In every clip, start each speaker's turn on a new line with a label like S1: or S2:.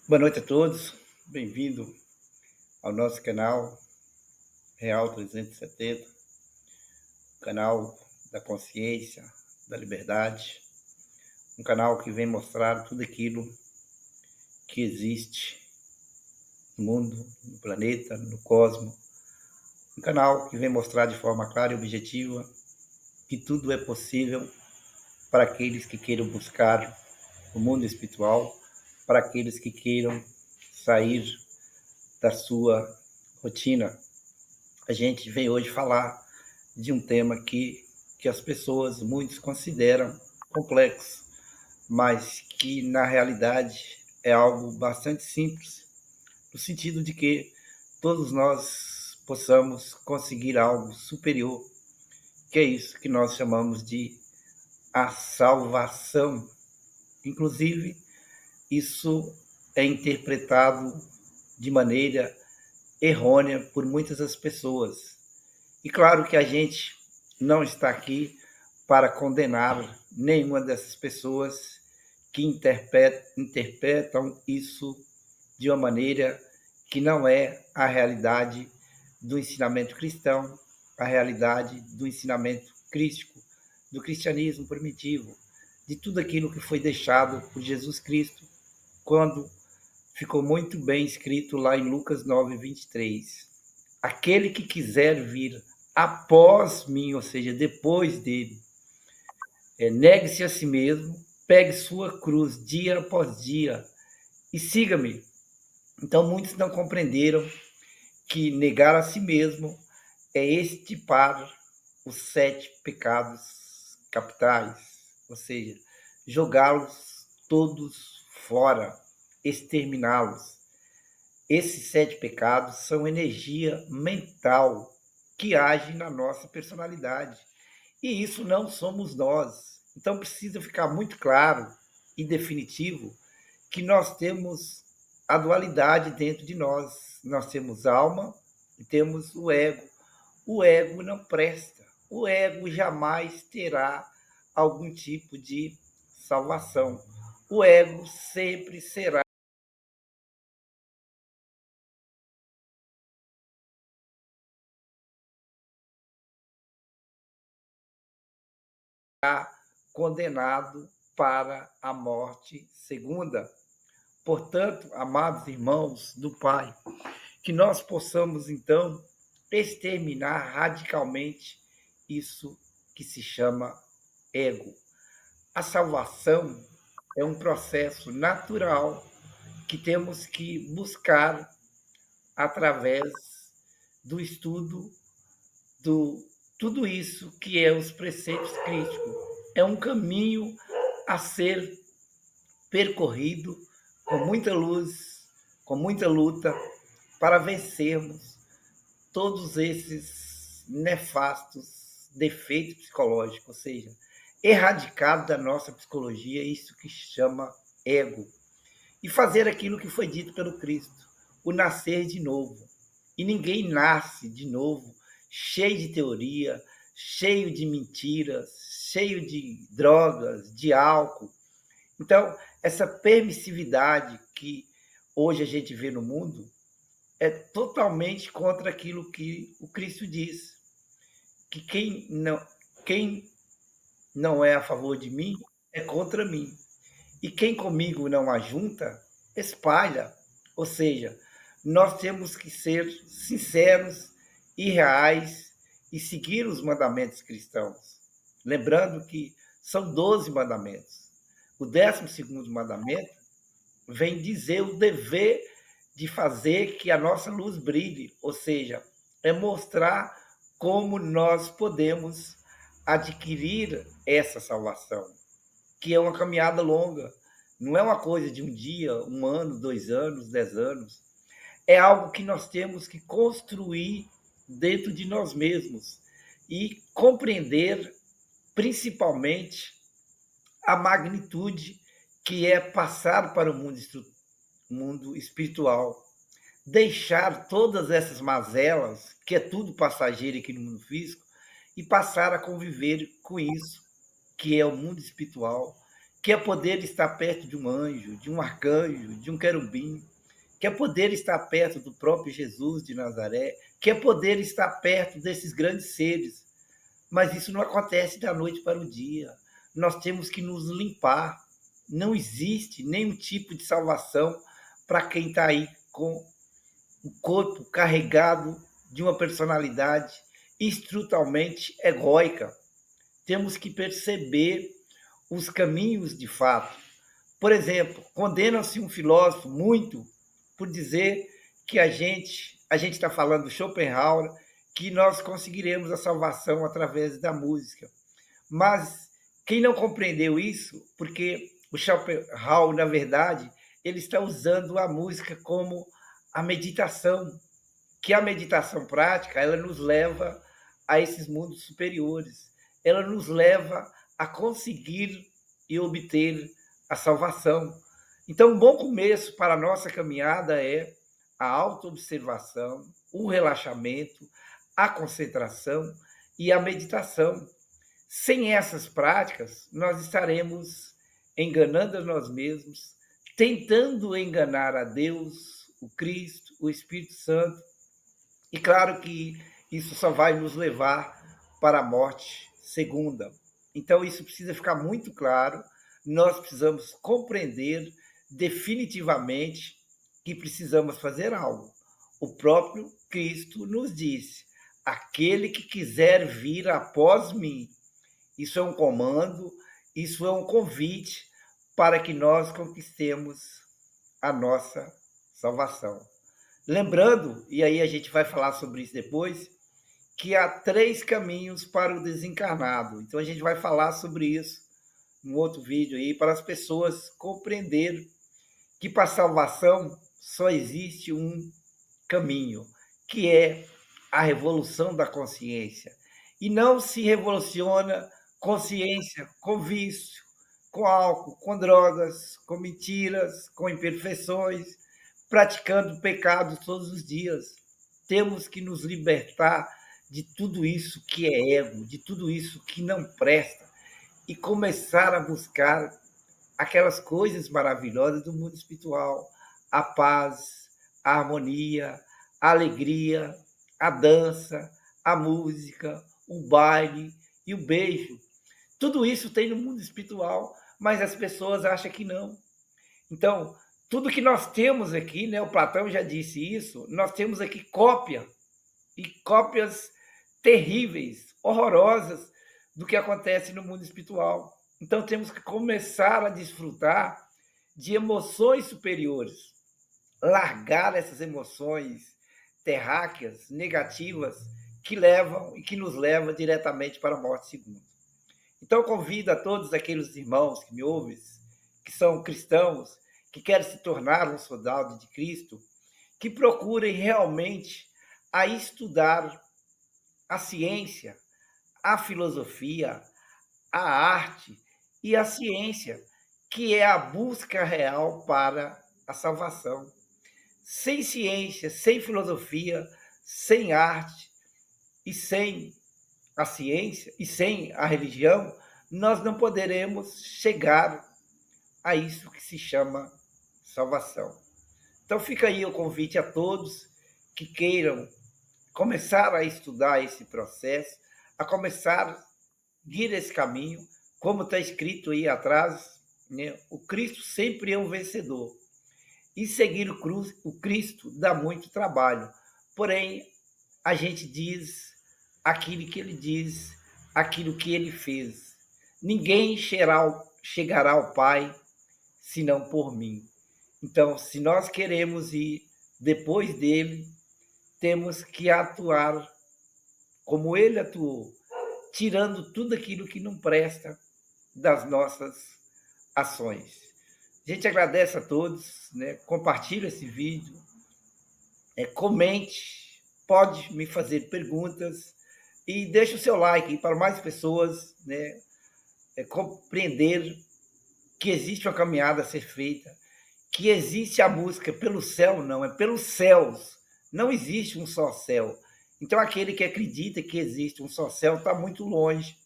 S1: Boa noite a todos, bem-vindo ao nosso canal Real 370, canal da consciência, da liberdade, um canal que vem mostrar tudo aquilo que existe no mundo, no planeta, no cosmos, um canal que vem mostrar de forma clara e objetiva que tudo é possível para aqueles que queiram buscar o mundo espiritual, para aqueles que queiram sair da sua rotina. A gente vem hoje falar de um tema que as pessoas, muitos consideram complexo, mas que na realidade é algo bastante simples, no sentido de que todos nós possamos conseguir algo superior, que é isso que nós chamamos de a salvação. Inclusive, isso é interpretado de maneira errônea por muitas das pessoas. E claro que a gente não está aqui para condenar nenhuma dessas pessoas que interpretam isso de uma maneira que não é a realidade do ensinamento cristão, a realidade do ensinamento crístico, do cristianismo primitivo, de tudo aquilo que foi deixado por Jesus Cristo, quando ficou muito bem escrito lá em Lucas 9:23. Aquele que quiser vir após mim, ou seja, depois dele, negue-se a si mesmo, pegue sua cruz dia após dia e siga-me. Então, muitos não compreenderam que negar a si mesmo é extirpar os 7 pecados capitais, ou seja, jogá-los todos fora, exterminá-los. Esses 7 pecados são energia mental que age na nossa personalidade. E isso não somos nós. Então precisa ficar muito claro e definitivo que nós temos a dualidade dentro de nós. Nós temos alma e temos o ego. O ego não presta. O ego jamais terá algum tipo de salvação. O ego sempre será condenado para a morte segunda. Portanto, amados irmãos do Pai, que nós possamos então exterminar radicalmente isso que se chama ego. A salvação é um processo natural que temos que buscar através do estudo do tudo isso que é os preceitos críticos. É um caminho a ser percorrido com muita luz, com muita luta, para vencermos todos esses nefastos defeitos psicológicos, ou seja, erradicar da nossa psicologia isso que chama ego, e fazer aquilo que foi dito pelo Cristo, o nascer de novo. E ninguém nasce de novo cheio de teoria, cheio de mentiras, cheio de drogas, de álcool. Então, essa permissividade que hoje a gente vê no mundo é totalmente contra aquilo que o Cristo diz, que quem não é a favor de mim é contra mim. E quem comigo não ajunta, espalha. Ou seja, nós temos que ser sinceros e reais e seguir os mandamentos cristãos. Lembrando que são 12 mandamentos. O 12º mandamento vem dizer o dever de fazer que a nossa luz brilhe, ou seja, é mostrar como nós podemos adquirir essa salvação, que é uma caminhada longa, não é uma coisa de um dia, 1 ano, 2 anos, 10 anos, é algo que nós temos que construir dentro de nós mesmos e compreender principalmente a magnitude que é passar para o mundo espiritual. Deixar todas essas mazelas, que é tudo passageiro aqui no mundo físico, e passar a conviver com isso, que é o mundo espiritual, quer poder estar perto de um anjo, de um arcanjo, de um querubim, quer poder estar perto do próprio Jesus de Nazaré, quer poder estar perto desses grandes seres. Mas isso não acontece da noite para o dia. Nós temos que nos limpar. Não existe nenhum tipo de salvação para quem está aí com o corpo carregado de uma personalidade estruturalmente egóica. Temos que perceber os caminhos de fato. Por exemplo, condena-se um filósofo muito por dizer que a gente está falando do Schopenhauer, que nós conseguiremos a salvação através da música. Mas quem não compreendeu isso, porque o Schopenhauer, na verdade, ele está usando a música como a meditação, que a meditação prática, ela nos leva a esses mundos superiores. Ela nos leva a conseguir e obter a salvação. Então, um bom começo para a nossa caminhada é a autoobservação, o relaxamento, a concentração e a meditação. Sem essas práticas, nós estaremos enganando a nós mesmos, tentando enganar a Deus, o Cristo, o Espírito Santo. E claro que isso só vai nos levar para a morte segunda. Então, isso precisa ficar muito claro. Nós precisamos compreender definitivamente que precisamos fazer algo. O próprio Cristo nos disse: aquele que quiser vir após mim. Isso é um comando, isso é um convite para que nós conquistemos a nossa salvação. Lembrando, e aí a gente vai falar sobre isso depois, que há 3 caminhos para o desencarnado. Então a gente vai falar sobre isso num outro vídeo aí, para as pessoas compreenderem que para a salvação só existe um caminho, que é a revolução da consciência. E não se revoluciona consciência com vício, com álcool, com drogas, com mentiras, com imperfeições, praticando pecados todos os dias. Temos que nos libertar de tudo isso que é ego, de tudo isso que não presta, e começar a buscar aquelas coisas maravilhosas do mundo espiritual: a paz, a harmonia, a alegria, a dança, a música, o baile e o beijo. Tudo isso tem no mundo espiritual, mas as pessoas acham que não. Então, tudo que nós temos aqui, né, o Platão já disse isso, nós temos aqui cópia, e cópias terríveis, horrorosas do que acontece no mundo espiritual. Então, temos que começar a desfrutar de emoções superiores, largar essas emoções terráqueas, negativas, que levam e que nos levam diretamente para a morte segunda. Então, convido a todos aqueles irmãos que me ouvem, que são cristãos, que querem se tornar um soldado de Cristo, que procurem realmente a estudar a ciência, a filosofia, a arte e a ciência, que é a busca real para a salvação. Sem ciência, sem filosofia, sem arte e sem a ciência e sem a religião, nós não poderemos chegar a isso que se chama salvação. Então fica aí o convite a todos que queiram começar a estudar esse processo, a começar a seguir esse caminho, como está escrito aí atrás, né? O Cristo sempre é um vencedor. E seguir o Cristo dá muito trabalho. Porém, a gente diz aquilo que ele diz, aquilo que ele fez. Ninguém chegará ao Pai senão por mim. Então, se nós queremos ir depois dele, temos que atuar como ele atuou, tirando tudo aquilo que não presta das nossas ações. A gente agradece a todos, né? Compartilhe esse vídeo, comente, pode me fazer perguntas e deixe o seu like para mais pessoas, né, compreender que existe uma caminhada a ser feita, que existe a busca pelo céu, não, é pelos céus. Não existe um só céu. Então, aquele que acredita que existe um só céu está muito longe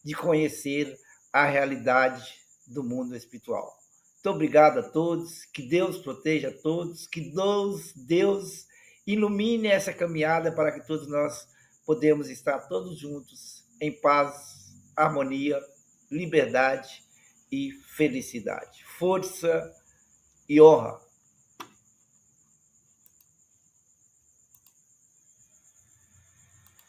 S1: de conhecer a realidade do mundo espiritual. Muito obrigado a todos, que Deus proteja a todos, que Deus ilumine essa caminhada para que todos nós podemos estar todos juntos em paz, harmonia, liberdade e felicidade. Força e honra